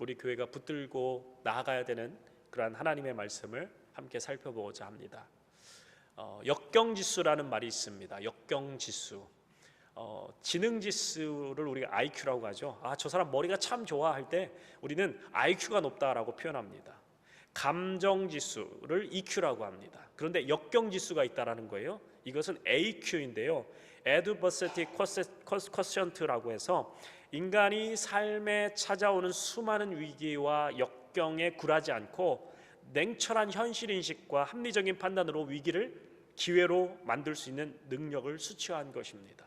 우리 교회가 붙들고 나아가야 되는 그러한 하나님의 말씀을 함께 살펴보고자 합니다. 역경지수라는 말이 있습니다. 역경지수. 지능지수를 우리가 IQ라고 하죠. 저 사람 머리가 참 좋아 할 때 우리는 IQ가 높다라고 표현합니다. 감정지수를 EQ라고 합니다. 그런데 역경지수가 있다라는 거예요. 이것은 AQ인데요. Adversity Quotient라고 해서 인간이 삶에 찾아오는 수많은 위기와 역경에 굴하지 않고 냉철한 현실인식과 합리적인 판단으로 위기를 기회로 만들 수 있는 능력을 수치화한 것입니다.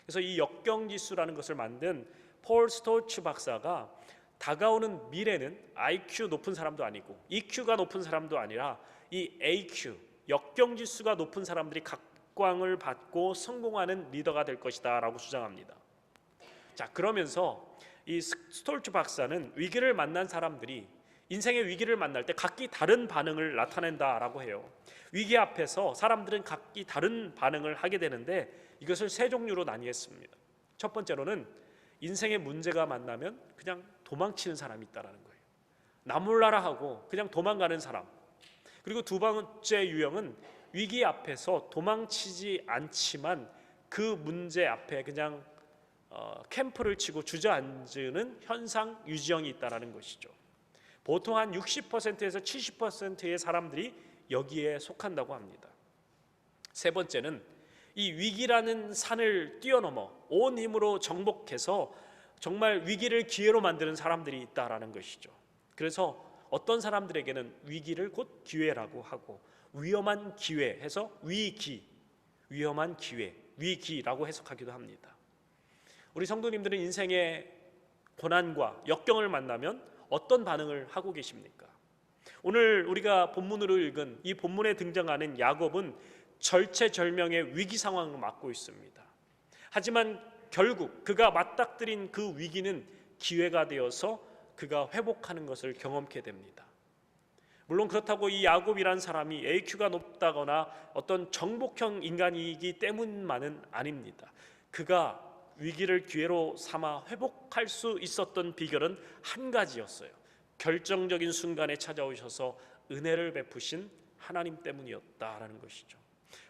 그래서 이 역경지수라는 것을 만든 폴 스톨츠 박사가 다가오는 미래는 IQ 높은 사람도 아니고 EQ가 높은 사람도 아니라 이 AQ, 역경지수가 높은 사람들이 각광을 받고 성공하는 리더가 될 것이다 라고 주장합니다. 자, 그러면서 이 스톨츠 박사는 위기를 만난 사람들이 인생의 위기를 만날 때 각기 다른 반응을 나타낸다라고 해요. 위기 앞에서 사람들은 각기 다른 반응을 하게 되는데 이것을 세 종류로 나뉘었습니다. 첫 번째로는 인생의 문제가 만나면 그냥 도망치는 사람이 있다라는 거예요. 나 몰라라 하고 그냥 도망가는 사람. 그리고 두 번째 유형은 위기 앞에서 도망치지 않지만 그 문제 앞에 그냥 캠프를 치고 주저앉는 현상 유지형이 있다라는 것이죠. 보통 한 60%에서 70%의 사람들이 여기에 속한다고 합니다. 세 번째는 이 위기라는 산을 뛰어넘어 온 힘으로 정복해서 정말 위기를 기회로 만드는 사람들이 있다라는 것이죠. 그래서 어떤 사람들에게는 위기를 곧 기회라고 하고 위험한 기회 해서 위기, 위험한 기회, 위기라고 해석하기도 합니다. 우리 성도님들은 인생의 고난과 역경을 만나면 어떤 반응을 하고 계십니까? 오늘 우리가 본문으로 읽은 이 본문에 등장하는 야곱은 절체절명의 위기 상황을 맞고 있습니다. 하지만 결국 그가 맞닥뜨린 그 위기는 기회가 되어서 그가 회복하는 것을 경험케 됩니다. 물론 그렇다고 이 야곱이란 사람이 AQ가 높다거나 어떤 정복형 인간이기 때문만은 아닙니다. 그가 위기를 기회로 삼아 회복할 수 있었던 비결은 한 가지였어요. 결정적인 순간에 찾아오셔서 은혜를 베푸신 하나님 때문이었다라는 것이죠.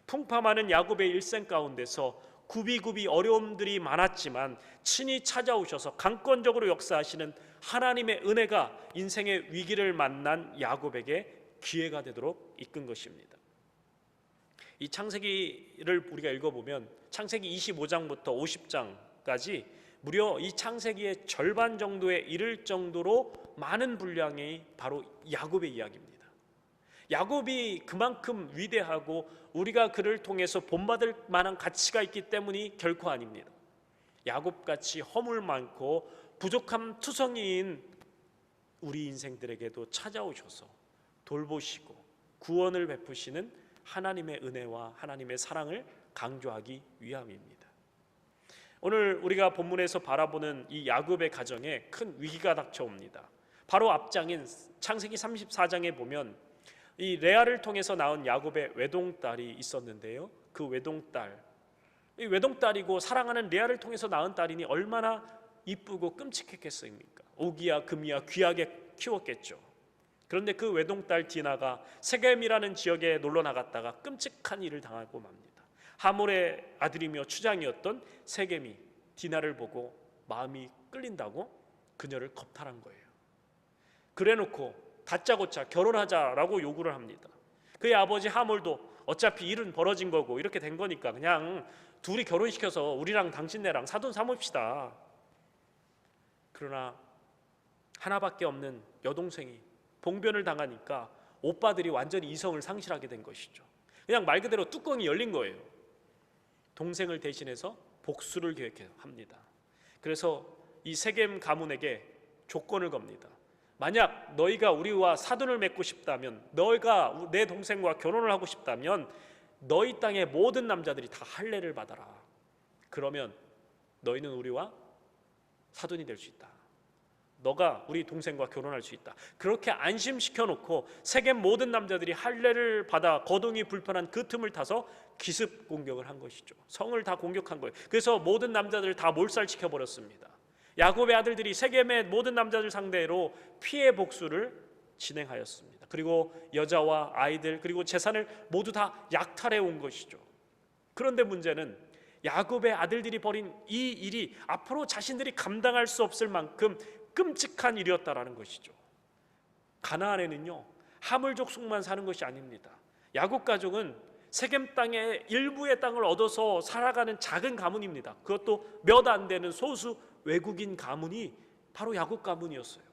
풍파많은 야곱의 일생 가운데서 굽이굽이 어려움들이 많았지만 친히 찾아오셔서 강권적으로 역사하시는 하나님의 은혜가 인생의 위기를 만난 야곱에게 기회가 되도록 이끈 것입니다. 이 창세기를 우리가 읽어보면 창세기 25장부터 50장까지 무려 이 창세기의 절반 정도에 이를 정도로 많은 분량이 바로 야곱의 이야기입니다. 야곱이 그만큼 위대하고 우리가 그를 통해서 본받을 만한 가치가 있기 때문이 결코 아닙니다. 야곱같이 허물 많고 부족함 투성이인 우리 인생들에게도 찾아오셔서 돌보시고 구원을 베푸시는 하나님의 은혜와 하나님의 사랑을 강조하기 위함입니다. 오늘 우리가 본문에서 바라보는 이 야곱의 가정에 큰 위기가 닥쳐옵니다. 바로 앞장인 창세기 34장에 보면 이 레아를 통해서 낳은 야곱의 외동딸이 있었는데요. 그 외동딸, 이 외동딸이고 사랑하는 레아를 통해서 낳은 딸이니 얼마나 이쁘고 끔찍했겠습니까? 오기야 금이야 귀하게 키웠겠죠. 그런데 그 외동딸 디나가 세겜이라는 지역에 놀러 나갔다가 끔찍한 일을 당하고 맙니다. 하몰의 아들이며 추장이었던 세겜이 디나를 보고 마음이 끌린다고 그녀를 겁탈한 거예요. 그래놓고 다짜고짜 결혼하자라고 요구를 합니다. 그의 아버지 하몰도 어차피 일은 벌어진 거고 이렇게 된 거니까 그냥 둘이 결혼시켜서 우리랑 당신네랑 사돈 삼읍시다. 그러나 하나밖에 없는 여동생이 봉변을 당하니까 오빠들이 완전히 이성을 상실하게 된 것이죠. 그냥 말 그대로 뚜껑이 열린 거예요. 동생을 대신해서 복수를 계획합니다. 그래서 이 세겜 가문에게 조건을 겁니다. 만약 너희가 우리와 사돈을 맺고 싶다면, 너희가 내 동생과 결혼을 하고 싶다면 너희 땅의 모든 남자들이 다 할례를 받아라. 그러면 너희는 우리와 사돈이 될 수 있다. 너가 우리 동생과 결혼할 수 있다. 그렇게 안심시켜 놓고 세겜 모든 남자들이 할례를 받아 거동이 불편한 그 틈을 타서 기습 공격을 한 것이죠. 성을 다 공격한 거예요. 그래서 모든 남자들을 다 몰살시켜 버렸습니다. 야곱의 아들들이 세겜의 모든 남자들 상대로 피해 복수를 진행하였습니다. 그리고 여자와 아이들 그리고 재산을 모두 다 약탈해 온 것이죠. 그런데 문제는 야곱의 아들들이 벌인 이 일이 앞으로 자신들이 감당할 수 없을 만큼 끔찍한 일이었다라는 것이죠. 가나안에는요, 하물족속만 사는 것이 아닙니다. 야곱 가족은 세겜 땅의 일부의 땅을 얻어서 살아가는 작은 가문입니다. 그것도 몇 안 되는 소수 외국인 가문이 바로 야곱 가문이었어요.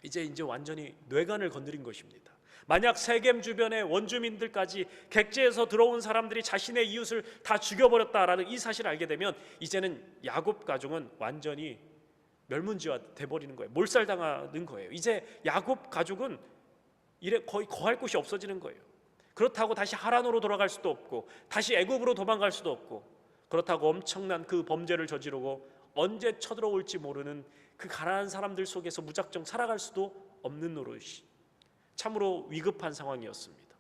이제 완전히 뇌관을 건드린 것입니다. 만약 세겜 주변의 원주민들까지 객지에서 들어온 사람들이 자신의 이웃을 다 죽여버렸다라는 이 사실을 알게 되면 이제는 야곱 가족은 완전히 멸문지화 돼버리는 거예요. 몰살당하는 거예요. 이제 야곱 가족은 이래 거의 거할 곳이 없어지는 거예요. 그렇다고 다시 하란으로 돌아갈 수도 없고 다시 애굽으로 도망갈 수도 없고, 그렇다고 엄청난 그 범죄를 저지르고 언제 쳐들어올지 모르는 그 가난한 사람들 속에서 무작정 살아갈 수도 없는 노릇이 참으로 위급한 상황이었습니다.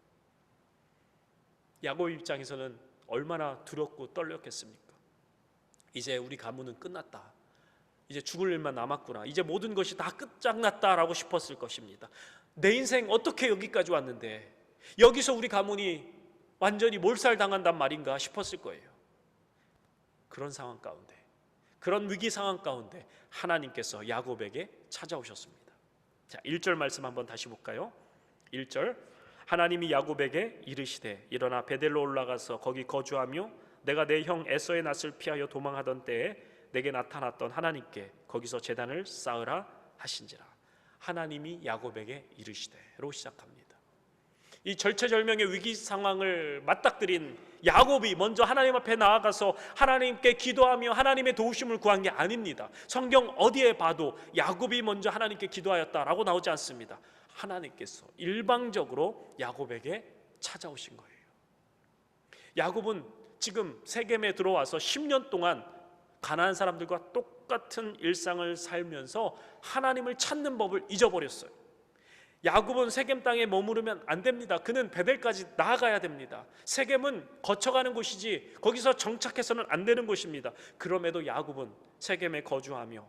야곱 입장에서는 얼마나 두렵고 떨렸겠습니까? 이제 우리 가문은 끝났다. 이제 죽을 일만 남았구나. 이제 모든 것이 다 끝장났다라고 싶었을 것입니다. 내 인생 어떻게 여기까지 왔는데 여기서 우리 가문이 완전히 몰살당한단 말인가 싶었을 거예요. 그런 상황 가운데, 그런 위기 상황 가운데 하나님께서 야곱에게 찾아오셨습니다. 자, 1절 말씀 한번 다시 볼까요? 1절, 하나님이 야곱에게 이르시되 일어나 베델로 올라가서 거기 거주하며 내가 내 형 에서의 낯을 피하여 도망하던 때에 내게 나타났던 하나님께 거기서 제단을 쌓으라 하신지라. 하나님이 야곱에게 이르시되로 시작합니다. 이 절체절명의 위기 상황을 맞닥뜨린 야곱이 먼저 하나님 앞에 나아가서 하나님께 기도하며 하나님의 도우심을 구한 게 아닙니다. 성경 어디에 봐도 야곱이 먼저 하나님께 기도하였다라고 나오지 않습니다. 하나님께서 일방적으로 야곱에게 찾아오신 거예요. 야곱은 지금 세겜에 들어와서 10년 동안 가나안 사람들과 똑같은 일상을 살면서 하나님을 찾는 법을 잊어버렸어요. 야곱은 세겜 땅에 머무르면 안 됩니다. 그는 베델까지 나아가야 됩니다. 세겜은 거쳐가는 곳이지 거기서 정착해서는 안 되는 곳입니다. 그럼에도 야곱은 세겜에 거주하며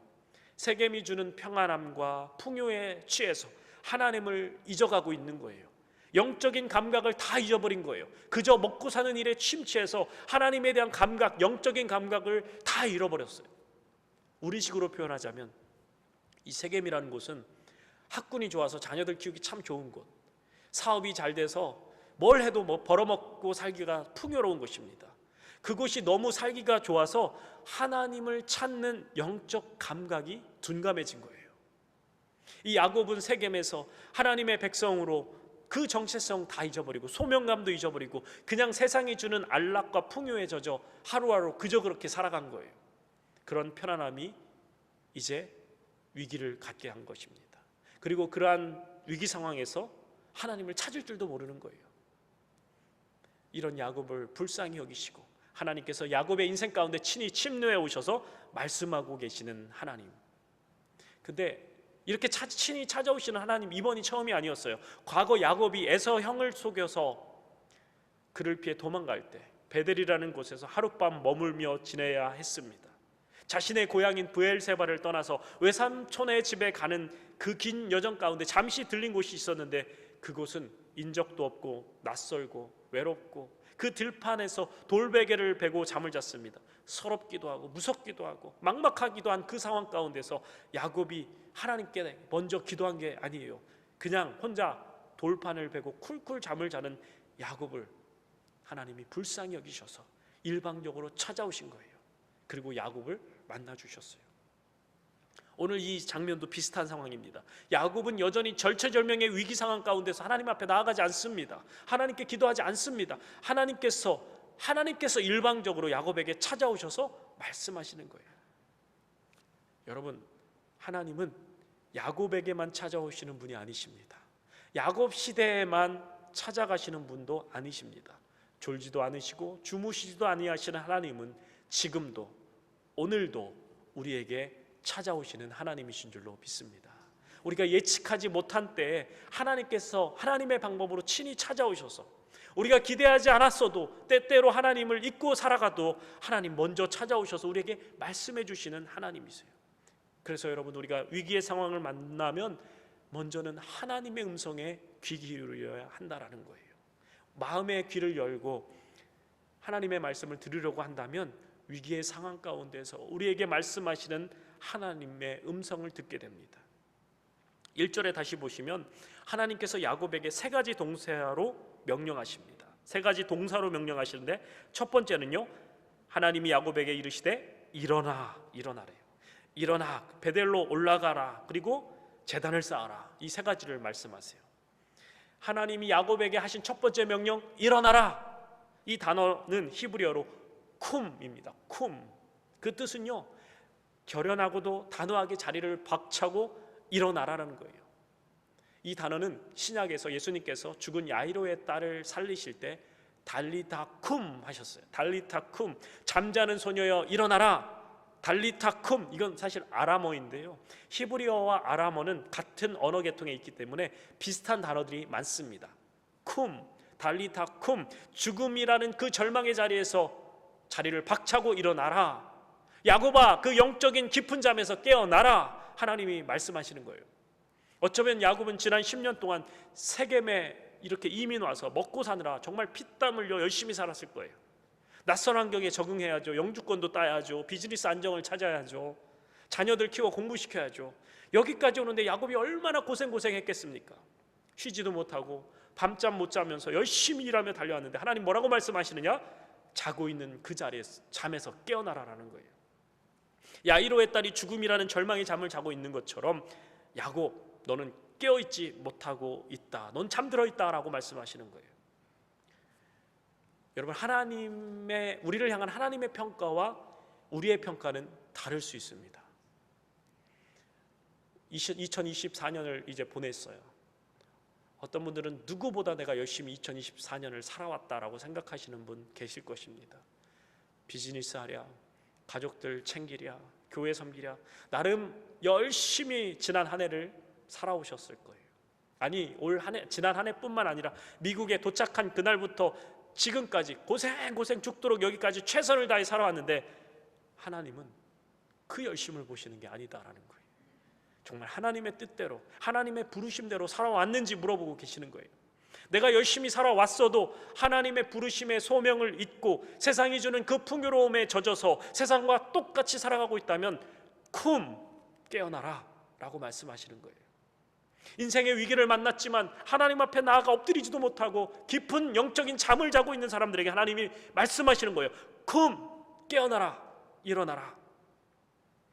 세겜이 주는 평안함과 풍요에 취해서 하나님을 잊어가고 있는 거예요. 영적인 감각을 다 잊어버린 거예요. 그저 먹고 사는 일에 침체해서 하나님에 대한 감각, 영적인 감각을 다 잃어버렸어요. 우리식으로 표현하자면 이 세겜이라는 곳은 학군이 좋아서 자녀들 키우기 참 좋은 곳, 사업이 잘 돼서 뭘 해도 벌어먹고 살기가 풍요로운 곳입니다. 그곳이 너무 살기가 좋아서 하나님을 찾는 영적 감각이 둔감해진 거예요. 이 야곱은 세겜에서 하나님의 백성으로 그 정체성 다 잊어버리고 소명감도 잊어버리고 그냥 세상이 주는 안락과 풍요에 젖어 하루하루 그저 그렇게 살아간 거예요. 그런 편안함이 이제 위기를 갖게 한 것입니다. 그리고 그러한 위기 상황에서 하나님을 찾을 줄도 모르는 거예요. 이런 야곱을 불쌍히 여기시고 하나님께서 야곱의 인생 가운데 친히 침노해 오셔서 말씀하고 계시는 하나님. 근데 이렇게 친히 찾아오시는 하나님, 이번이 처음이 아니었어요. 과거 야곱이 에서 형을 속여서 그를 피해 도망갈 때 베델이라는 곳에서 하룻밤 머물며 지내야 했습니다. 자신의 고향인 브엘세바를 떠나서 외삼촌의 집에 가는 그 긴 여정 가운데 잠시 들린 곳이 있었는데 그곳은 인적도 없고 낯설고 외롭고 그 들판에서 돌베개를 베고 잠을 잤습니다. 서럽기도 하고 무섭기도 하고 막막하기도 한 그 상황 가운데서 야곱이 하나님께 먼저 기도한 게 아니에요. 그냥 혼자 돌판을 베고 쿨쿨 잠을 자는 야곱을 하나님이 불쌍히 여기셔서 일방적으로 찾아오신 거예요. 그리고 야곱을 만나주셨어요. 오늘 이 장면도 비슷한 상황입니다. 야곱은 여전히 절체절명의 위기 상황 가운데서 하나님 앞에 나아가지 않습니다. 하나님께 기도하지 않습니다. 하나님께서 일방적으로 야곱에게 찾아오셔서 말씀하시는 거예요. 여러분, 하나님은 야곱에게만 찾아오시는 분이 아니십니다. 야곱 시대에만 찾아가시는 분도 아니십니다. 졸지도 않으시고 주무시지도 아니하시는 하나님은 지금도 오늘도 우리에게 찾아오시는 하나님이신 줄로 믿습니다. 우리가 예측하지 못한 때에 하나님께서 하나님의 방법으로 친히 찾아오셔서 우리가 기대하지 않았어도 때때로 하나님을 잊고 살아가도 하나님 먼저 찾아오셔서 우리에게 말씀해 주시는 하나님이세요. 그래서 여러분, 우리가 위기의 상황을 만나면 먼저는 하나님의 음성에 귀 기울여야 한다라는 거예요. 마음의 귀를 열고 하나님의 말씀을 들으려고 한다면 위기의 상황 가운데서 우리에게 말씀하시는 하나님의 음성을 듣게 됩니다. 1절에 다시 보시면 하나님께서 야곱에게 세 가지 동사로 명령하십니다. 세 가지 동사로 명령하시는데, 첫 번째는요, 하나님이 야곱에게 이르시되 일어나, 일어나래요. 일어나, 베델로 올라가라, 그리고 제단을 쌓아라. 이 세 가지를 말씀하세요. 하나님이 야곱에게 하신 첫 번째 명령, 일어나라. 이 단어는 히브리어로 쿰입니다. 쿰. 그 뜻은요, 결연하고도 단호하게 자리를 박차고 일어나라는 거예요. 이 단어는 신약에서 예수님께서 죽은 야이로의 딸을 살리실 때 달리타 쿰 하셨어요. 달리타 쿰, 잠자는 소녀여 일어나라. 달리타 쿰, 이건 사실 아람어인데요, 히브리어와 아람어는 같은 언어 계통에 있기 때문에 비슷한 단어들이 많습니다. 쿰, 달리타 쿰, 죽음이라는 그 절망의 자리에서 자리를 박차고 일어나라. 야곱아, 그 영적인 깊은 잠에서 깨어나라. 하나님이 말씀하시는 거예요. 어쩌면 야곱은 지난 10년 동안 세겜에 이렇게 이민 와서 먹고 사느라 정말 피땀 흘려 열심히 살았을 거예요. 낯선 환경에 적응해야죠. 영주권도 따야죠. 비즈니스 안정을 찾아야죠. 자녀들 키워 공부시켜야죠. 여기까지 오는데 야곱이 얼마나 고생했겠습니까? 쉬지도 못하고 밤잠 못 자면서 열심히 일하며 달려왔는데 하나님 뭐라고 말씀하시느냐? 자고 있는 그 자리에서 잠에서 깨어나라라는 거예요. 야이로의 딸이 죽음이라는 절망의 잠을 자고 있는 것처럼 야곱, 너는 깨어있지 못하고 있다. 넌 잠들어 있다라고 말씀하시는 거예요. 여러분, 우리를 향한 하나님의 평가와 우리의 평가는 다를 수 있습니다. 2024년을 이제 보냈어요. 어떤 분들은 누구보다 내가 열심히 2024년을 살아왔다라고 생각하시는 분 계실 것입니다. 비즈니스 하랴, 가족들 챙기랴, 교회 섬기랴, 나름 열심히 지난 한 해를 살아오셨을 거예요. 아니, 지난 한 해뿐만 아니라 미국에 도착한 그날부터 지금까지 고생 죽도록 여기까지 최선을 다해 살아왔는데 하나님은 그 열심을 보시는 게 아니다라는 거예요. 정말 하나님의 뜻대로, 하나님의 부르심대로 살아왔는지 물어보고 계시는 거예요. 내가 열심히 살아왔어도 하나님의 부르심의 소명을 잊고 세상이 주는 그 풍요로움에 젖어서 세상과 똑같이 살아가고 있다면 쿰, 깨어나라 라고 말씀하시는 거예요. 인생의 위기를 만났지만 하나님 앞에 나아가 엎드리지도 못하고 깊은 영적인 잠을 자고 있는 사람들에게 하나님이 말씀하시는 거예요. 쿰, 깨어나라, 일어나라.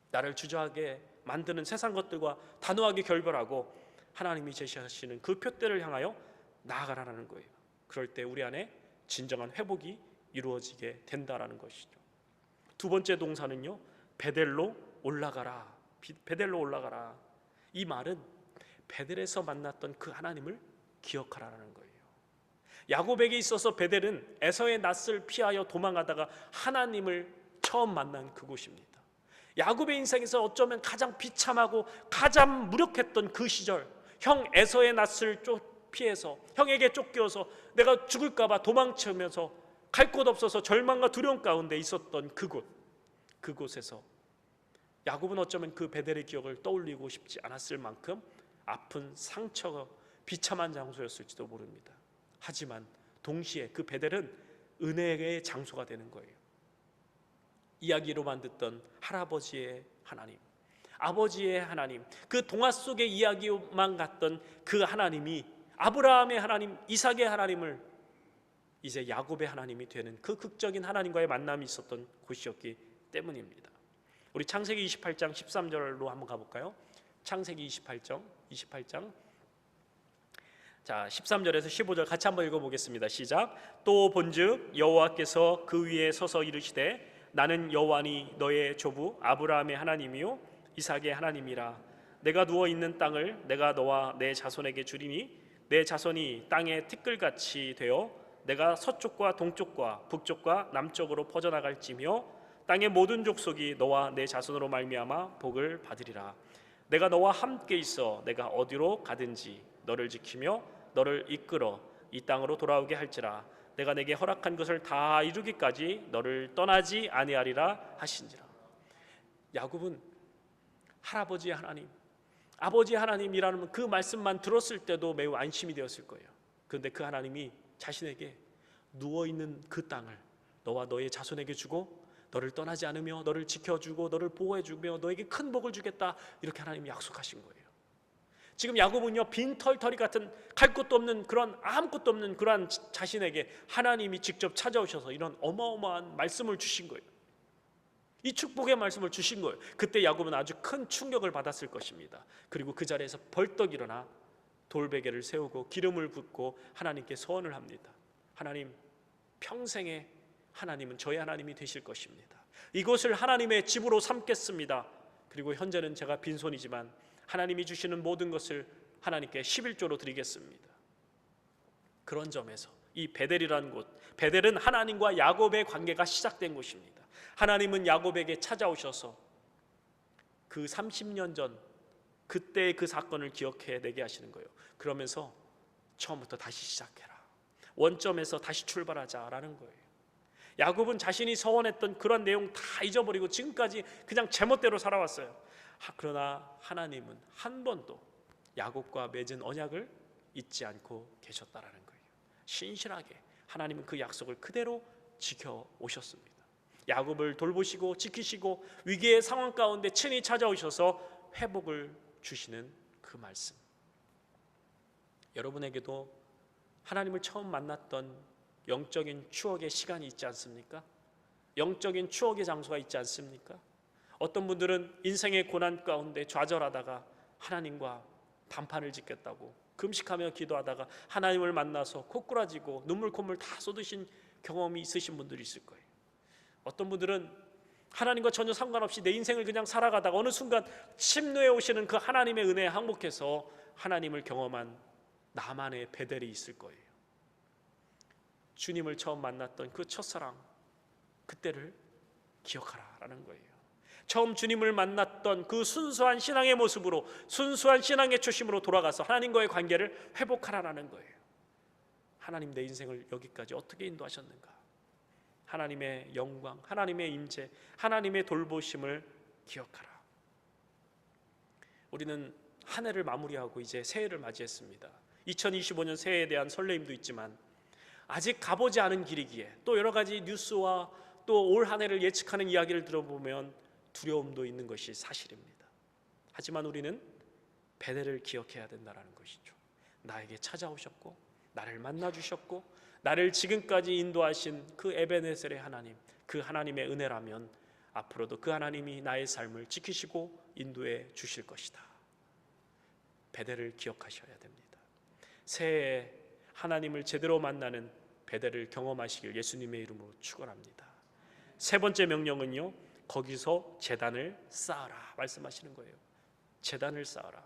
나를 주저하게 만드는 세상 것들과 단호하게 결별하고 하나님이 제시하시는 그 표대를 향하여 나아가라는 거예요. 그럴 때 우리 안에 진정한 회복이 이루어지게 된다라는 것이죠. 두 번째 동사는요, 베델로 올라가라. 베델로 올라가라. 이 말은 베델에서 만났던 그 하나님을 기억하라는 거예요. 야곱에게 있어서 베델은 에서의 낯을 피하여 도망하다가 하나님을 처음 만난 그곳입니다. 야곱의 인생에서 어쩌면 가장 비참하고 가장 무력했던 그 시절, 형 에서의 낯을 피해서 형에게 쫓겨서 내가 죽을까 봐 도망치면서 갈 곳 없어서 절망과 두려움 가운데 있었던 그곳에서 야곱은 어쩌면 그 베델의 기억을 떠올리고 싶지 않았을 만큼 아픈 상처가 비참한 장소였을지도 모릅니다. 하지만 동시에 그 베델은 은혜의 장소가 되는 거예요. 이야기로만 듣던 할아버지의 하나님, 아버지의 하나님, 그 동화 속의 이야기만 같던 그 하나님이 아브라함의 하나님, 이삭의 하나님을 이제 야곱의 하나님이 되는 그 극적인 하나님과의 만남이 있었던 곳이었기 때문입니다. 우리 창세기 28장 13절로 한번 가볼까요? 창세기 28장 자 13절에서 15절 같이 한번 읽어보겠습니다. 시작. 또 본즉 여호와께서 그 위에 서서 이르시되 나는 여호와니 너의 조부 아브라함의 하나님이요 이삭의 하나님이라. 내가 누워 있는 땅을 내가 너와 내 자손에게 주리니 내 자손이 땅의 티끌같이 되어 내가 서쪽과 동쪽과 북쪽과 남쪽으로 퍼져나갈지며 땅의 모든 족속이 너와 내 자손으로 말미암아 복을 받으리라. 내가 너와 함께 있어 내가 어디로 가든지 너를 지키며 너를 이끌어 이 땅으로 돌아오게 할지라. 내가 내게 허락한 것을 다 이루기까지 너를 떠나지 아니하리라 하신지라. 야곱은 할아버지 하나님, 아버지 하나님이라는 그 말씀만 들었을 때도 매우 안심이 되었을 거예요. 그런데 그 하나님이 자신에게 누워있는 그 땅을 너와 너의 자손에게 주고 너를 떠나지 않으며 너를 지켜주고 너를 보호해주며 너에게 큰 복을 주겠다, 이렇게 하나님이 약속하신 거예요. 지금 야곱은요, 빈털터리 같은 갈 곳도 없는 그런 아무것도 없는 그러한 자신에게 하나님이 직접 찾아오셔서 이런 어마어마한 말씀을 주신 거예요. 이 축복의 말씀을 주신 거예요. 그때 야곱은 아주 큰 충격을 받았을 것입니다. 그리고 그 자리에서 벌떡 일어나 돌베개를 세우고 기름을 붓고 하나님께 소원을 합니다. 하나님, 평생에 하나님은 저의 하나님이 되실 것입니다. 이곳을 하나님의 집으로 삼겠습니다. 그리고 현재는 제가 빈손이지만 하나님이 주시는 모든 것을 하나님께 11조로 드리겠습니다. 그런 점에서 이 베델이라는 곳, 베델은 하나님과 야곱의 관계가 시작된 곳입니다. 하나님은 야곱에게 찾아오셔서 그 30년 전 그때의 그 사건을 기억해내게 하시는 거예요. 그러면서 처음부터 다시 시작해라, 원점에서 다시 출발하자라는 거예요. 야곱은 자신이 서원했던 그런 내용 다 잊어버리고 지금까지 그냥 제멋대로 살아왔어요. 그러나 하나님은 한 번도 야곱과 맺은 언약을 잊지 않고 계셨다라는 거예요. 신실하게 하나님은 그 약속을 그대로 지켜오셨습니다. 야곱을 돌보시고 지키시고 위기의 상황 가운데 친히 찾아오셔서 회복을 주시는 그 말씀, 여러분에게도 하나님을 처음 만났던 영적인 추억의 시간이 있지 않습니까? 영적인 추억의 장소가 있지 않습니까? 어떤 분들은 인생의 고난 가운데 좌절하다가 하나님과 단판을 짓겠다고 금식하며 기도하다가 하나님을 만나서 코꾸라지고 눈물 콧물 다 쏟으신 경험이 있으신 분들이 있을 거예요. 어떤 분들은 하나님과 전혀 상관없이 내 인생을 그냥 살아가다가 어느 순간 침노에 오시는 그 하나님의 은혜에 항복해서 하나님을 경험한 나만의 베델이 있을 거예요. 주님을 처음 만났던 그 첫사랑, 그때를 기억하라라는 거예요. 처음 주님을 만났던 그 순수한 신앙의 모습으로, 순수한 신앙의 초심으로 돌아가서 하나님과의 관계를 회복하라라는 거예요. 하나님, 내 인생을 여기까지 어떻게 인도하셨는가? 하나님의 영광, 하나님의 임재, 하나님의 돌보심을 기억하라. 우리는 한 해를 마무리하고 이제 새해를 맞이했습니다. 2025년 새해에 대한 설레임도 있지만 아직 가보지 않은 길이기에 또 여러 가지 뉴스와 또 올 한 해를 예측하는 이야기를 들어보면 두려움도 있는 것이 사실입니다. 하지만 우리는 베델을 기억해야 된다는 것이죠. 나에게 찾아오셨고 나를 만나주셨고 나를 지금까지 인도하신 그 에베네셀의 하나님, 그 하나님의 은혜라면 앞으로도 그 하나님이 나의 삶을 지키시고 인도해 주실 것이다. 베델을 기억하셔야 됩니다. 새해에 하나님을 제대로 만나는 베델을 경험하시길 예수님의 이름으로 축원합니다. 세 번째 명령은요, 거기서 제단을 쌓아라 말씀하시는 거예요. 제단을 쌓아라.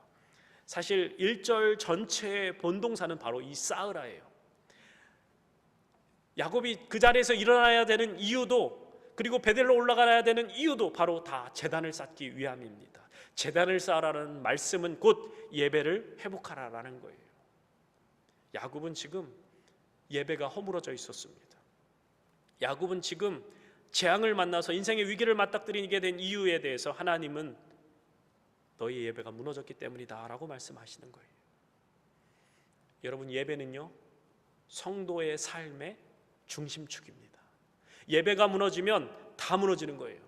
사실 1절 전체의 본동사는 바로 이 쌓으라예요. 야곱이 그 자리에서 일어나야 되는 이유도, 그리고 베델로 올라가야 되는 이유도 바로 다 제단을 쌓기 위함입니다. 제단을 쌓으라는 말씀은 곧 예배를 회복하라라는 거예요. 야곱은 지금 예배가 허물어져 있었습니다. 야곱은 지금 재앙을 만나서 인생의 위기를 맞닥뜨리게 된 이유에 대해서 하나님은 너희 예배가 무너졌기 때문이다 라고 말씀하시는 거예요. 여러분, 예배는요 성도의 삶의 중심축입니다. 예배가 무너지면 다 무너지는 거예요.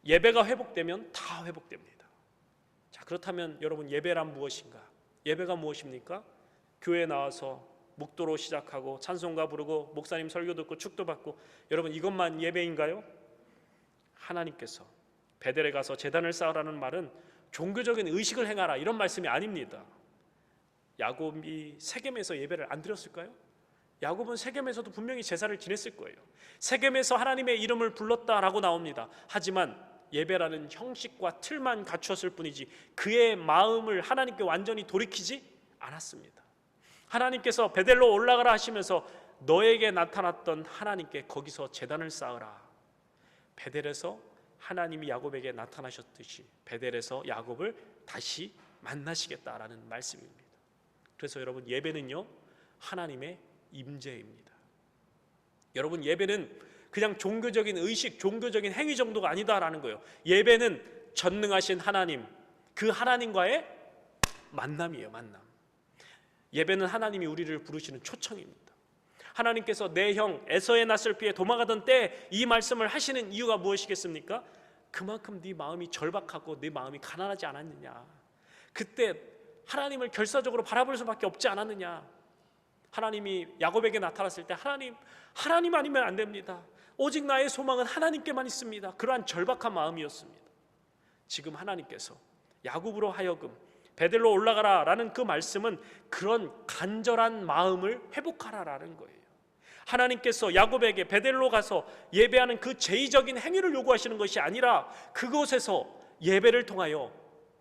예배가 회복되면 다 회복됩니다. 자, 그렇다면 여러분, 예배란 무엇인가? 예배가 무엇입니까? 교회에 나와서 묵도로 시작하고 찬송가 부르고 목사님 설교 듣고 축도 받고, 여러분 이것만 예배인가요? 하나님께서 베델에 가서 제단을 쌓으라는 말은 종교적인 의식을 행하라 이런 말씀이 아닙니다. 야곱이 세겜에서 예배를 안 드렸을까요? 야곱은 세겜에서도 분명히 제사를 지냈을 거예요. 세겜에서 하나님의 이름을 불렀다라고 나옵니다. 하지만 예배라는 형식과 틀만 갖추었을 뿐이지 그의 마음을 하나님께 완전히 돌이키지 않았습니다. 하나님께서 베델로 올라가라 하시면서 너에게 나타났던 하나님께 거기서 제단을 쌓으라. 베델에서 하나님이 야곱에게 나타나셨듯이 베델에서 야곱을 다시 만나시겠다라는 말씀입니다. 그래서 여러분, 예배는요 하나님의 임재입니다. 여러분, 예배는 그냥 종교적인 의식, 종교적인 행위 정도가 아니다라는 거예요. 예배는 전능하신 하나님, 그 하나님과의 만남이에요. 만남. 예배는 하나님이 우리를 부르시는 초청입니다. 하나님께서 내 형 에서의 낯을 피해 도망가던 때 이 말씀을 하시는 이유가 무엇이겠습니까? 그만큼 네 마음이 절박하고 네 마음이 가난하지 않았느냐. 그때 하나님을 결사적으로 바라볼 수밖에 없지 않았느냐. 하나님이 야곱에게 나타났을 때 하나님 아니면 안 됩니다. 오직 나의 소망은 하나님께만 있습니다. 그러한 절박한 마음이었습니다. 지금 하나님께서 야곱으로 하여금 베델로 올라가라 라는 그 말씀은 그런 간절한 마음을 회복하라라는 거예요. 하나님께서 야곱에게 베델로 가서 예배하는 그 제의적인 행위를 요구하시는 것이 아니라 그곳에서 예배를 통하여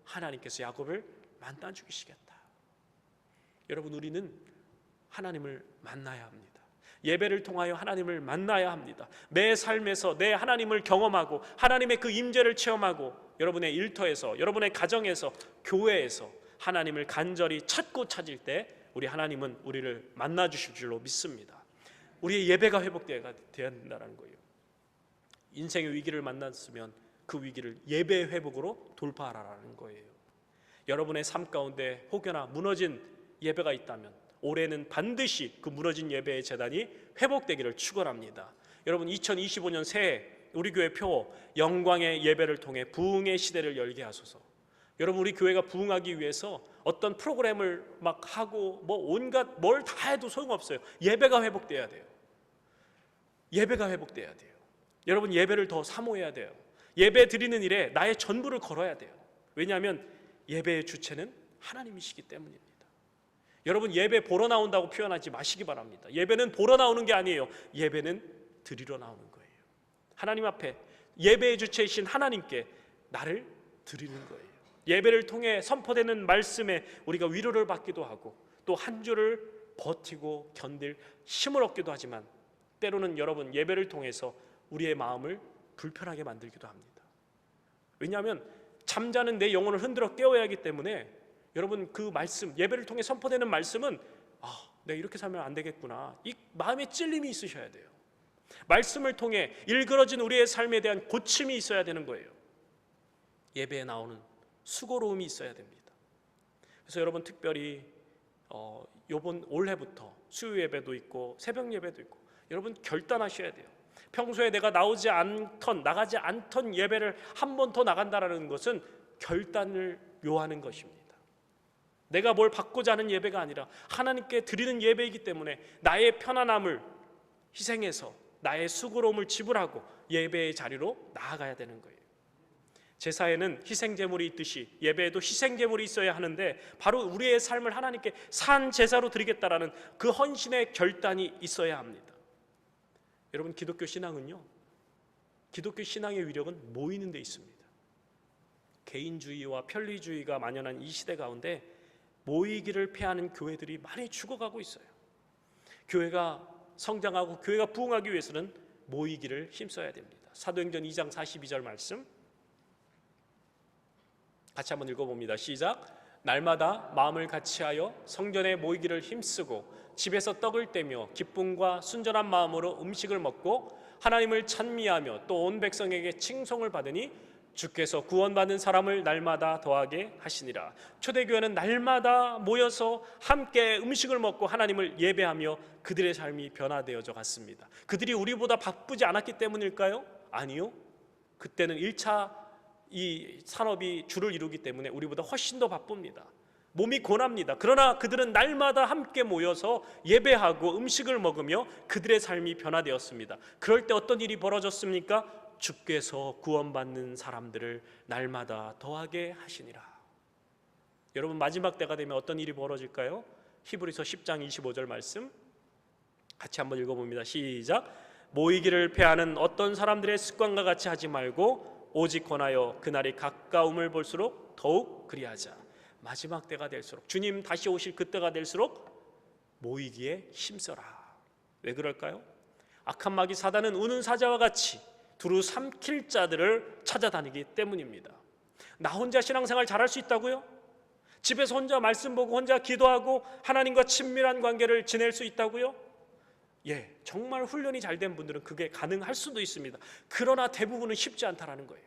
하나님께서 야곱을 만나 주시겠다. 여러분, 우리는 하나님을 만나야 합니다. 예배를 통하여 하나님을 만나야 합니다. 내 삶에서 내 하나님을 경험하고 하나님의 그 임재를 체험하고 여러분의 일터에서, 여러분의 가정에서, 교회에서 하나님을 간절히 찾고 찾을 때 우리 하나님은 우리를 만나 주실 줄로 믿습니다. 우리의 예배가 회복되어야 된다는 거예요. 인생의 위기를 만났으면 그 위기를 예배 회복으로 돌파하라는 거예요. 여러분의 삶 가운데 혹여나 무너진 예배가 있다면 올해는 반드시 그 무너진 예배의 재단이 회복되기를 축원합니다. 여러분, 2025년 새해 우리 교회 표 영광의 예배를 통해 부흥의 시대를 열게 하소서. 여러분, 우리 교회가 부흥하기 위해서 어떤 프로그램을 막 하고 뭐 온갖 뭘 다 해도 소용없어요. 예배가 회복돼야 돼요. 예배가 회복돼야 돼요. 여러분, 예배를 더 사모해야 돼요. 예배 드리는 일에 나의 전부를 걸어야 돼요. 왜냐하면 예배의 주체는 하나님이시기 때문입니다. 여러분, 예배 보러 나온다고 표현하지 마시기 바랍니다. 예배는 보러 나오는 게 아니에요. 예배는 드리러 나오는 거예요. 하나님 앞에 예배의 주체이신 하나님께 나를 드리는 거예요. 예배를 통해 선포되는 말씀에 우리가 위로를 받기도 하고 또 한 주를 버티고 견딜 힘을 얻기도 하지만 때로는 여러분, 예배를 통해서 우리의 마음을 불편하게 만들기도 합니다. 왜냐하면 잠자는 내 영혼을 흔들어 깨워야 하기 때문에 여러분, 그 말씀, 예배를 통해 선포되는 말씀은 내가 이렇게 살면 안 되겠구나, 이 마음의 찔림이 있으셔야 돼요. 말씀을 통해 일그러진 우리의 삶에 대한 고침이 있어야 되는 거예요. 예배에 나오는 수고로움이 있어야 됩니다. 그래서 여러분, 특별히 요번 올해부터 수요 예배도 있고 새벽 예배도 있고 여러분, 결단하셔야 돼요. 평소에 내가 나가지 않던 예배를 한 번 더 나간다라는 것은 결단을 요하는 것입니다. 내가 뭘 받고자 하는 예배가 아니라 하나님께 드리는 예배이기 때문에 나의 편안함을 희생해서 나의 수고로움을 지불하고 예배의 자리로 나아가야 되는 거예요. 제사에는 희생제물이 있듯이 예배에도 희생제물이 있어야 하는데 바로 우리의 삶을 하나님께 산 제사로 드리겠다라는 그 헌신의 결단이 있어야 합니다. 여러분, 기독교 신앙은요, 기독교 신앙의 위력은 모이는 데 있습니다. 개인주의와 편리주의가 만연한 이 시대 가운데 모이기를 패하는 교회들이 많이 죽어가고 있어요. 교회가 성장하고 교회가 부흥하기 위해서는 모이기를 힘써야 됩니다. 사도행전 2장 42절 말씀 같이 한번 읽어봅니다. 시작. 날마다 마음을 같이하여 성전에 모이기를 힘쓰고 집에서 떡을 떼며 기쁨과 순전한 마음으로 음식을 먹고 하나님을 찬미하며 또 온 백성에게 칭송을 받으니 주께서 구원받는 사람을 날마다 더하게 하시니라. 초대교회는 날마다 모여서 함께 음식을 먹고 하나님을 예배하며 그들의 삶이 변화되어져 갔습니다. 그들이 우리보다 바쁘지 않았기 때문일까요? 아니요. 그때는 1차 이 산업이 주를 이루기 때문에 우리보다 훨씬 더 바쁩니다. 몸이 고납니다. 그러나 그들은 날마다 함께 모여서 예배하고 음식을 먹으며 그들의 삶이 변화되었습니다. 그럴 때 어떤 일이 벌어졌습니까? 주께서 구원받는 사람들을 날마다 더하게 하시니라. 여러분, 마지막 때가 되면 어떤 일이 벌어질까요? 히브리서 10장 25절 말씀 같이 한번 읽어봅니다. 시작. 모이기를 패하는 어떤 사람들의 습관과 같이 하지 말고 오직 권하여 그날이 가까움을 볼수록 더욱 그리하자. 마지막 때가 될수록, 주님 다시 오실 그때가 될수록 모이기에 힘써라. 왜 그럴까요? 악한 마귀 사단은 우는 사자와 같이 두루 삼킬 자들을 찾아다니기 때문입니다. 나 혼자 신앙생활 잘할 수 있다고요? 집에서 혼자 말씀 보고 혼자 기도하고 하나님과 친밀한 관계를 지낼 수 있다고요? 예, 정말 훈련이 잘 된 분들은 그게 가능할 수도 있습니다. 그러나 대부분은 쉽지 않다라는 거예요.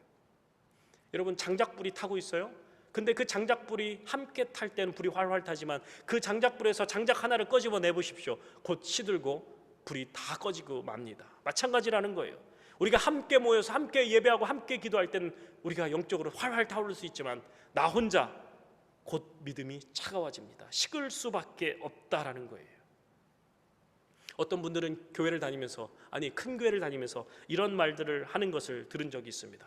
여러분, 장작불이 타고 있어요. 근데 그 장작불이 함께 탈 때는 불이 활활 타지만 그 장작불에서 장작 하나를 꺼집어 내보십시오. 곧 시들고 불이 다 꺼지고 맙니다. 마찬가지라는 거예요. 우리가 함께 모여서 함께 예배하고 함께 기도할 때는 우리가 영적으로 활활 타오를 수 있지만 나 혼자 곧 믿음이 차가워집니다. 식을 수밖에 없다라는 거예요. 어떤 분들은 교회를 다니면서, 아니 큰 교회를 다니면서 이런 말들을 하는 것을 들은 적이 있습니다.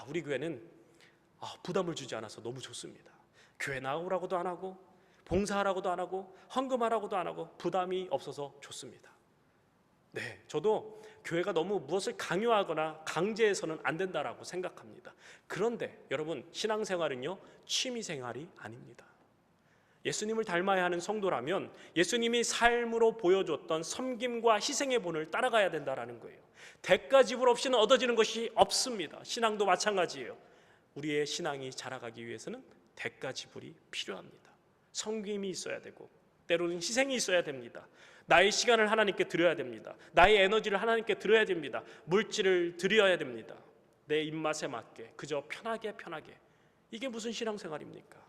우리 교회는 부담을 주지 않아서 너무 좋습니다. 교회 나오라고도 안 하고 봉사하라고도 안 하고 헌금하라고도 안 하고 부담이 없어서 좋습니다. 네, 저도 교회가 너무 무엇을 강요하거나 강제해서는 안 된다라고 생각합니다. 그런데 여러분, 신앙생활은요 취미생활이 아닙니다. 예수님을 닮아야 하는 성도라면 예수님이 삶으로 보여줬던 섬김과 희생의 본을 따라가야 된다라는 거예요. 대가 지불 없이는 얻어지는 것이 없습니다. 신앙도 마찬가지예요. 우리의 신앙이 자라가기 위해서는 대가 지불이 필요합니다. 섬김이 있어야 되고 때로는 희생이 있어야 됩니다. 나의 시간을 하나님께 드려야 됩니다. 나의 에너지를 하나님께 드려야 됩니다. 물질을 드려야 됩니다. 내 입맛에 맞게 그저 편하게. 이게 무슨 신앙생활입니까?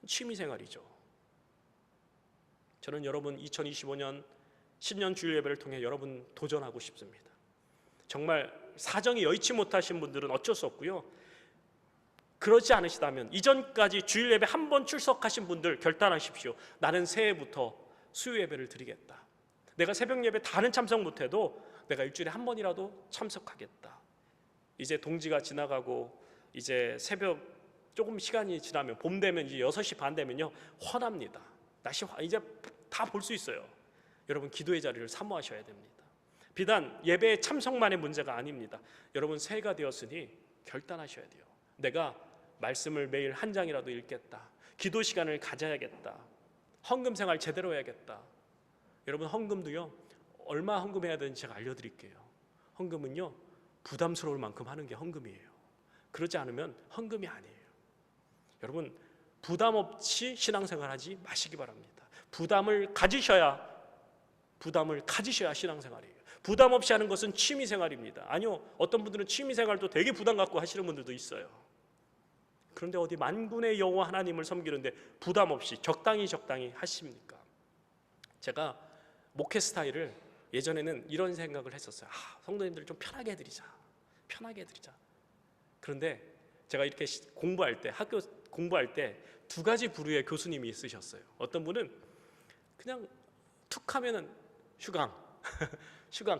취미생활이죠. 저는 여러분 2025년 신년 주일 예배를 통해 여러분 도전하고 싶습니다. 정말 사정이 여의치 못하신 분들은 어쩔 수 없고요. 그러지 않으시다면 이전까지 주일 예배 한 번 출석하신 분들 결단하십시오. 나는 새해부터 수요 예배를 드리겠다. 내가 새벽 예배 다는 참석 못해도 내가 일주일에 한 번이라도 참석하겠다. 이제 동지가 지나가고 이제 새벽 조금 시간이 지나면 봄 되면 이제 6시 반 되면요 환합니다. 날씨 이제 다 볼 수 있어요. 여러분 기도의 자리를 사모하셔야 됩니다. 비단 예배의 참석만의 문제가 아닙니다. 여러분 새해가 되었으니 결단하셔야 돼요. 내가 말씀을 매일 한 장이라도 읽겠다. 기도 시간을 가져야겠다. 헌금 생활 제대로 해야겠다. 여러분 헌금도요 얼마 헌금해야 되는지 제가 알려드릴게요. 헌금은요 부담스러울 만큼 하는 게 헌금이에요. 그러지 않으면 헌금이 아니에요. 여러분 부담 없이 신앙생활하지 마시기 바랍니다. 부담을 가지셔야 신앙생활이에요. 부담 없이 하는 것은 취미생활입니다. 아니요, 어떤 분들은 취미생활도 되게 부담 갖고 하시는 분들도 있어요. 그런데 어디 만군의 여호와 하나님을 섬기는데 부담 없이 적당히 하십니까? 제가 목회 스타일을 예전에는 이런 생각을 했었어요. 성도님들을 좀 편하게 해드리자. 그런데 제가 이렇게 공부할 때, 학교 공부할 때 2가지 부류의 교수님이 있으셨어요. 어떤 분은 그냥 툭 하면은 휴강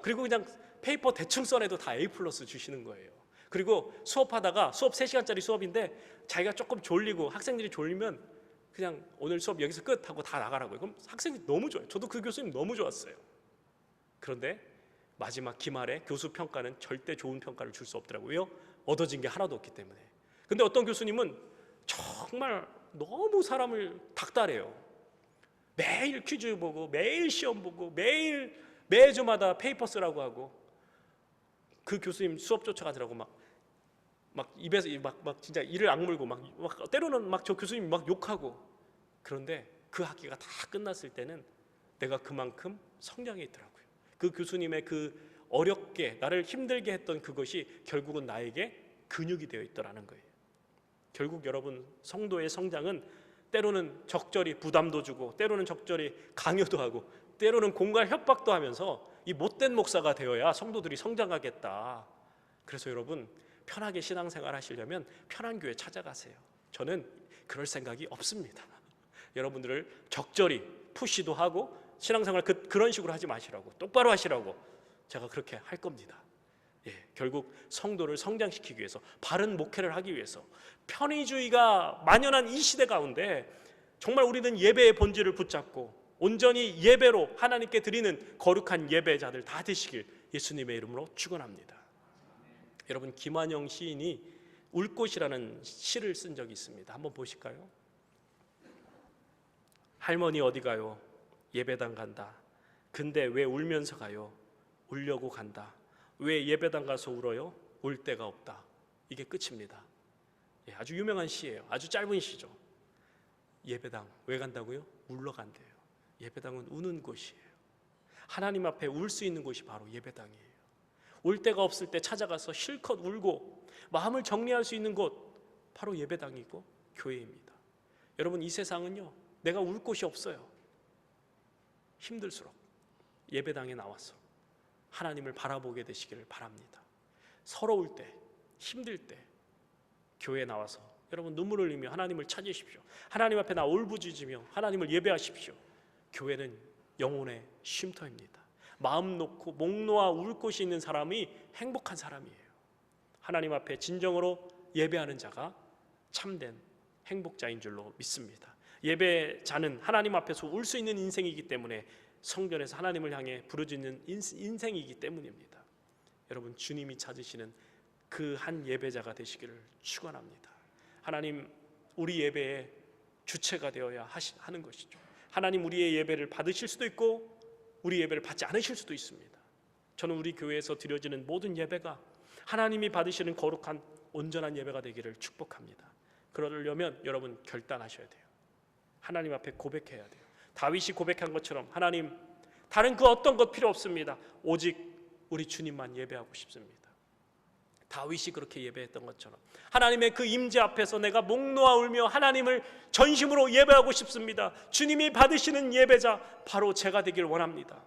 그리고 그냥 페이퍼 대충 써내도 다 A+ 주시는 거예요. 그리고 수업하다가 수업 3시간짜리 수업인데 자기가 조금 졸리고 학생들이 졸리면 그냥 오늘 수업 여기서 끝 하고 다 나가라고요. 그럼 학생들이 너무 좋아요. 저도 그 교수님 너무 좋았어요. 그런데 마지막 기말에 교수 평가는 절대 좋은 평가를 줄 수 없더라고요. 얻어진 게 하나도 없기 때문에. 근데 어떤 교수님은 정말 너무 사람을 닥달해요. 매일 퀴즈 보고 매일 시험 보고 매주마다 페이퍼 쓰라고 하고 그 교수님 수업 쫓아가더라고 막 입에서 막 진짜 이를 악물고 막 때로는 막 저 교수님 막 욕하고. 그런데 그 학기가 다 끝났을 때는 내가 그만큼 성장했더라고요. 그 교수님의 그 어렵게 나를 힘들게 했던 그것이 결국은 나에게 근육이 되어 있더라는 거예요. 결국 여러분 성도의 성장은 때로는 적절히 부담도 주고 때로는 적절히 강요도 하고 때로는 공갈 협박도 하면서 이 못된 목사가 되어야 성도들이 성장하겠다. 그래서 여러분 편하게 신앙생활 하시려면 편한 교회 찾아가세요. 저는 그럴 생각이 없습니다. 여러분들을 적절히 푸시도 하고 신앙생활 그런 식으로 하지 마시라고, 똑바로 하시라고 제가 그렇게 할 겁니다. 결국 성도를 성장시키기 위해서, 바른 목회를 하기 위해서, 편의주의가 만연한 이 시대 가운데 정말 우리는 예배의 본질을 붙잡고 온전히 예배로 하나님께 드리는 거룩한 예배자들 다 되시길 예수님의 이름으로 축원합니다. 여러분 김환영 시인이 울꽃이라는 시를 쓴 적이 있습니다. 한번 보실까요? 할머니 어디 가요? 예배당 간다. 근데 왜 울면서 가요? 울려고 간다. 왜 예배당 가서 울어요? 울 데가 없다. 이게 끝입니다. 아주 유명한 시예요. 아주 짧은 시죠. 예배당 왜 간다고요? 울러 간대요. 예배당은 우는 곳이에요. 하나님 앞에 울 수 있는 곳이 바로 예배당이에요. 울 데가 없을 때 찾아가서 실컷 울고 마음을 정리할 수 있는 곳 바로 예배당이고, 교회입니다. 여러분, 이 세상은요, 내가 울 곳이 없어요. 힘들수록 예배당에 나와서 하나님을 바라보게 되시기를 바랍니다. 서러울 때, 힘들 때 교회에 나와서 여러분 눈물 흘리며 하나님을 찾으십시오. 하나님 앞에 나 울부짖으며 하나님을 예배하십시오. 교회는 영혼의 쉼터입니다. 마음 놓고 목 놓아 울 곳이 있는 사람이 행복한 사람이에요. 하나님 앞에 진정으로 예배하는 자가 참된 행복자인 줄로 믿습니다. 예배자는 하나님 앞에서 울 수 있는 인생이기 때문에 성전에서 하나님을 향해 부르짖는 인생이기 때문입니다. 여러분, 주님이 찾으시는 그 한 예배자가 되시기를 축원합니다. 하나님, 우리 예배의 주체가 되어야 하는 것이죠. 하나님, 우리의 예배를 받으실 수도 있고 우리 예배를 받지 않으실 수도 있습니다. 저는 우리 교회에서 드려지는 모든 예배가 하나님이 받으시는 거룩한 온전한 예배가 되기를 축복합니다. 그러려면 여러분 결단하셔야 돼요. 하나님 앞에 고백해야 돼요. 다윗이 고백한 것처럼 하나님, 다른 그 어떤 것 필요 없습니다. 오직 우리 주님만 예배하고 싶습니다. 다윗이 그렇게 예배했던 것처럼 하나님의 그 임재 앞에서 내가 목 놓아 울며 하나님을 전심으로 예배하고 싶습니다. 주님이 받으시는 예배자 바로 제가 되길 원합니다.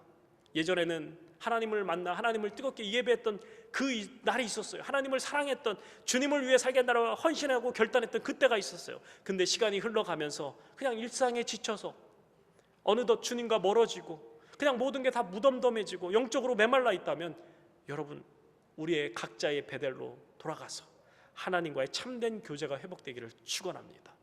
예전에는 하나님을 만나 하나님을 뜨겁게 예배했던 그 날이 있었어요. 하나님을 사랑했던, 주님을 위해 살겠다고 헌신하고 결단했던 그때가 있었어요. 근데 시간이 흘러가면서 그냥 일상에 지쳐서 어느덧 주님과 멀어지고 그냥 모든 게 다 무덤덤해지고 영적으로 메말라 있다면 여러분, 우리의 각자의 베델로 돌아가서 하나님과의 참된 교제가 회복되기를 축원합니다.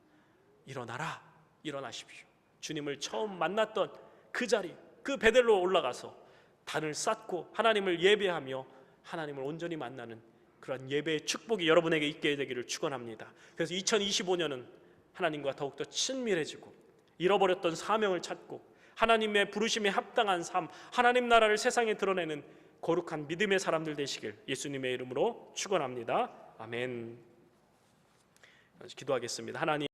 일어나라, 일어나십시오. 주님을 처음 만났던 그 자리, 그 베델로 올라가서 단을 쌓고 하나님을 예배하며 하나님을 온전히 만나는 그런 예배의 축복이 여러분에게 있게 되기를 축원합니다. 그래서 2025년은 하나님과 더욱더 친밀해지고 잃어버렸던 사명을 찾고 하나님의 부르심에 합당한 삶, 하나님 나라를 세상에 드러내는 거룩한 믿음의 사람들 되시길 예수님의 이름으로 축원합니다. 아멘. 기도하겠습니다. 하나님,